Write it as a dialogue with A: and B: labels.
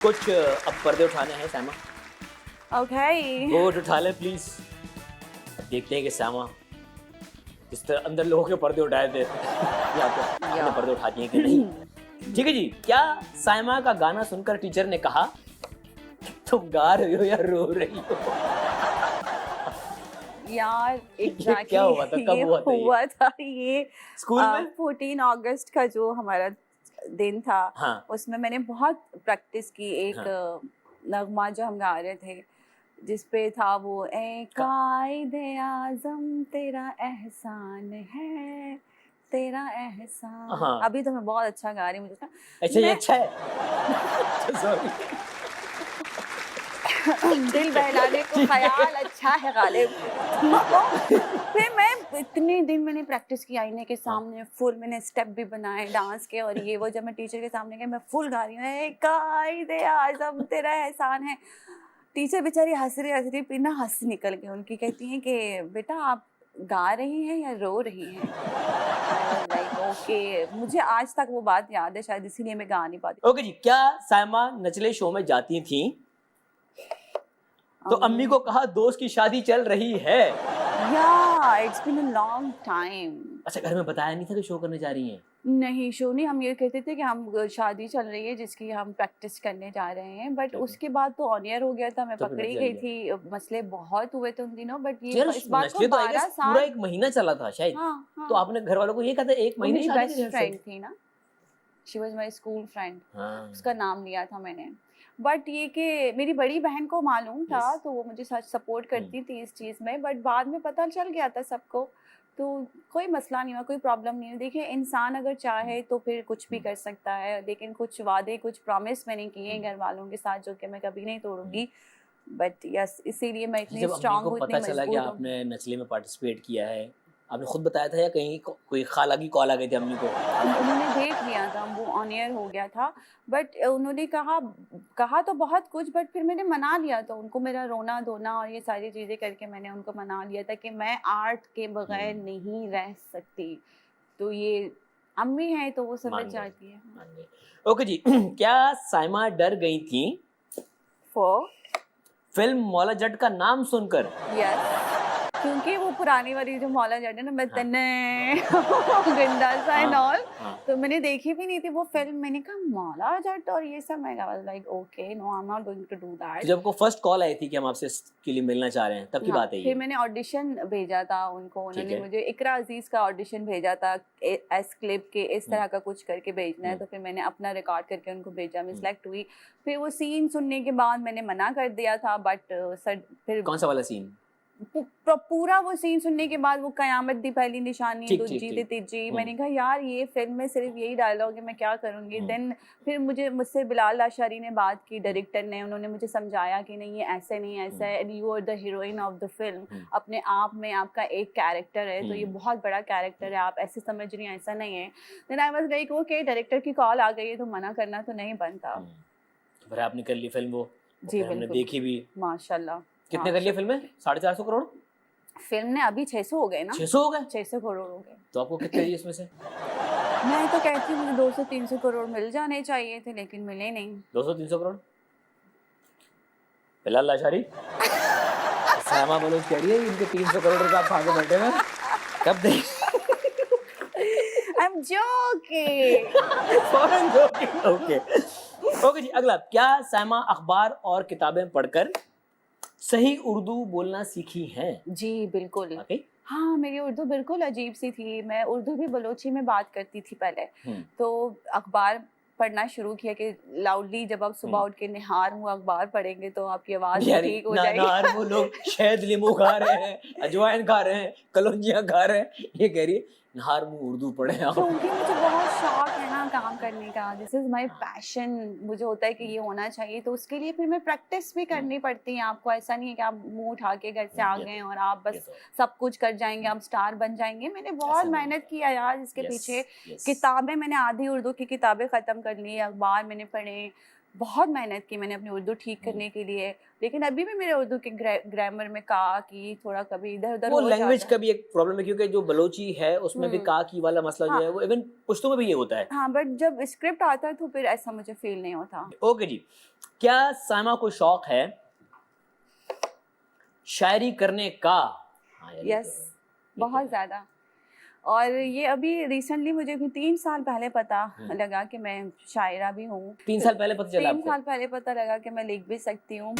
A: कुछ अब पर्दे उठाने हैं सामा।
B: Okay.
A: वोट उठा ले प्लीज। देखते हैं कि सामा जिस तरह अंदर लोगों के पर्दे उठाए थे यहाँ पे आपने पर्दे उठाती हैं कि नहीं। ठीक है जी। क्या साइमा का गाना सुनकर टीचर ने कहा तुम गा रही हो या रो रही हो?
B: यार
A: ये क्या हुआ था? कब
B: ये
A: हुआ था?
B: हुआ था ये
A: स्कूल में?
B: 14 अगस्त का जो हमारा दिन था,
A: हाँ।
B: उसमें मैंने बहुत प्रैक्टिस की। एक
A: हाँ।
B: नगमा जो हम गा रहे थे जिस पे था वो ए कायदे आज़म तेरा एहसान है, तेरा एहसान।
A: हाँ।
B: अभी तो मैं बहुत अच्छा गा रही हूँ, मुझे ना
A: अच्छा ये अच्छा है। सॉरी।
B: दिल बहलाने को ख्याल अच्छा है गालिब। फिर मैं इतने दिन मैंने प्रैक्टिस की आईने के सामने, फुल मैंने स्टेप भी बनाए डांस के, और ये वो जब मैं टीचर के सामने गई मैं फुल गा रही हूँ ए कायदे आज़म तेरा एहसान है। टीचर बेचारी हंस रही फिर ना हंस निकल गई उनकी। कहती हैं कि बेटा आप गा रही हैं या रो रही हैं? लाइक ओके, मुझे आज तक वो बात याद है, शायद इसीलिए मैं गा नहीं पाती।
A: ओके जी। क्या साइमा नचले शो में जाती थी तो अम्मी को कहा दोस्त की शादी चल रही है?
B: या it's been a long time.
A: अच्छा घर में बताया नहीं था कि शो करने जा रही हैं?
B: नहीं, शो नहीं, हम ये कहते थे कि हम शादी चल रही है जिसकी हम प्रैक्टिस करने जा रहे हैं, बट उसके बाद तो ऑन एयर हो गया था, मैं
A: तो फिर
B: पकड़ी
A: निकल
B: गई
A: गया।
B: थी, मसले बहुत हुए थे उन दिनों, बट ये
A: यार
B: इस बात को
A: नचले तो आई
B: 12
A: गेस पूरा
B: साल।
A: एक महीना चला था शायद।
B: हाँ
A: तो आपने घर वालों को ये कहा था एक
B: वो
A: महीने
B: मेरी
A: शादी की
B: बेस्ट
A: रिहर्सल?
B: फ्रेंड थी ना, she was my school friend,
A: हाँ।
B: उसका नाम लिया था मैंने। बट ये कि मेरी बड़ी बहन को मालूम था,
A: Yes.
B: तो वो मुझे सपोर्ट करती थी इस चीज़ में, बट बाद में पता चल गया था सबको, तो कोई मसला नहीं हुआ, कोई प्रॉब्लम नहीं हुई। देखिए इंसान अगर चाहे तो फिर कुछ भी कर सकता है, लेकिन कुछ वादे कुछ प्रॉमिस मैंने किए घर वालों के साथ जो कि मैं कभी नहीं तोड़ूंगी। बट यस, इसीलिए मैं इतनी
A: जब अम्मी
B: स्ट्रांग
A: को
B: हूँ, इतनी
A: पता चला कि
B: मजबूत हूँ।
A: आपने नचले में पार्टिसिपेट किया है, आपने खुद बताया था या कहीं कोई खाला की कॉल आ गई थी अम्मी को?
B: उन्होंने देख लिया था, वो ऑन एयर हो गया था, बट उन्होंने कहा कहा तो बहुत कुछ, बट फिर मैंने मना लिया था उनको, मेरा रोना धोना और ये सारी चीज़ें करके मैंने उनको मना लिया था कि मैं आर्ट के बगैर नहीं रह सकती। तो ये अम्मी है तो वो समझ
A: मान गए,
B: जाती है।
A: मान गए। ओके जी। क्या साइमा डर गई थी
B: फॉर
A: फिल्म मौला जट का नाम सुनकर?
B: यस, क्योंकि वो पुरानी वाली जो मौला जट है ना, मैं
A: हाँ।
B: तन्ने गंदा सा एंड
A: हाँ।
B: ऑल,
A: हाँ।
B: तो मैंने देखी भी नहीं थी वो फिल्म। मैंने कहा मौला जट और ये सब, मैं was like okay no I am not going to do
A: तो
B: दैट।
A: जब आपको फर्स्ट कॉल आई थी कि हम आपसे इसके लिए मिलना चाह रहे हैं तब की
B: हाँ,
A: बात है
B: फिर
A: ये?
B: मैंने ऑडिशन भेजा था उनको, उन्होंने
A: है।
B: मुझे इकरा अजीज का ऑडिशन भेजा था, एस क्लिप के इस तरह का कुछ करके भेजना है, तो फिर मैंने अपना रिकॉर्ड करके उनको भेजा, मैं सिलेक्ट हुई। फिर वो सीन सुनने के बाद मैंने मना कर दिया था, बट सर फिर
A: कौन सा वाला सीन?
B: पूरा वो सीन सुनने के बाद, वो कयामत दी पहली निशानी
A: ठीक,
B: दूजी
A: ठीक,
B: दी
A: ठीक।
B: तीजी, मैंने कहा यार ये फिल्म में सिर्फ यही डायलॉग है, मैं क्या करूँगी। देन फिर मुझसे बिलाल लाशारी ने बात की, डायरेक्टर ने, उन्होंने मुझे समझाया कि नहीं ये ऐसे नहीं, ऐसा है, and you are the heroine of the film, अपने आप में आपका एक कैरेक्टर है, तो ये बहुत बड़ा कैरेक्टर है, आप ऐसे समझ रही हैं, ऐसा नहीं है। Then I was like okay, director की कॉल आ गई है तो मना करना तो नहीं बनता।
A: फिर आपने कर ली फिल्म वो,
B: जी
A: हमने
B: बिल्कुल,
A: देखी भी।
B: माशाल्लाह।
A: कितने कर लिए फिल्में? 450 करोड़?
B: फिल्म ने अभी 600 हो गए ना,
A: 600 हो गए?
B: 600 करोड़ हो गए।
A: तो आपको कितने दिए इसमें से?
B: मैं तो कहती हूँ मुझे 200-300 करोड़ मिल जाने चाहिए थे, लेकिन मिले नहीं।
A: 200-300 करोड़? बिलाल लाशारी सामा बलोच कह रही है इनके 300 करोड़ रुपए आप खा के बैठे हैं, कब दे?
B: I'm joking.
A: फौरन जोकिंग। ओके ओके जी। अगला, क्या सामा अखबार और किताबें पढ़कर सही उर्दू बोलना सीखी हैं?
B: जी बिल्कुल।
A: वाकई?
B: हाँ, मेरी उर्दू बिल्कुल अजीब सी थी, मैं उर्दू भी बलोची में बात करती थी पहले। तो अखबार पढ़ना शुरू किया कि लाउडली जब आप सुबह उठ के निहार मुँह अखबार पढ़ेंगे तो आपकी आवाज़ भी ठीक हो जाएगी।
A: नार वो लोग शहद लीमू खा रहे हैं, अजवाइन खा रहे हैं, कलौंजियां खा रहे हैं, ये कह रही है नहार मुंह उर्दू पढ़े आप।
B: क्योंकि मुझे बहुत शौक है ना काम करने का, दिस इज माय पैशन, मुझे होता है कि ये होना चाहिए, तो उसके लिए फिर मैं प्रैक्टिस भी करनी पड़ती है आपको। ऐसा नहीं है कि आप मुंह उठा के घर से आ गए और आप बस सब कुछ कर जाएंगे, आप स्टार बन जाएंगे। मैंने बहुत मेहनत किया यार इसके पीछे। किताबें मैंने आधी उर्दू की किताबें ख़त्म कर ली, अखबार मैंने पढ़े, बहुत मेहनत की मैंने अपनी उर्दू ठीक करने के लिए, लेकिन अभी भी मेरे उर्दू के ग्रामर में का की थोड़ा कभी इधर उधर
A: वो
B: हो
A: लैंग्वेज
B: जाता
A: का
B: है।
A: भी एक प्रॉब्लम है, क्योंकि जो बलोची है उसमें भी
B: हम्म।
A: का की वाला मसला जो
B: हाँ।
A: है वो इवन पुश्तो में भी ये होता है।
B: हाँ, बट जब स्क्रिप्ट आता है तो फिर ऐसा मुझे फील नहीं होता।
A: ओके जी, क्या साइमा को शौक है शायरी करने का? हाँ यार, ये तो
B: यस,
A: है, ये तो
B: बहुत
A: है।
B: ज़्यादा। और ये अभी रिसेंटली मुझे भी 3 साल पहले पता लगा कि मैं शायरा भी हूँ।
A: 3 साल पहले पता चला
B: 3
A: आपको?
B: साल पहले पता लगा कि मैं लिख भी सकती हूँ।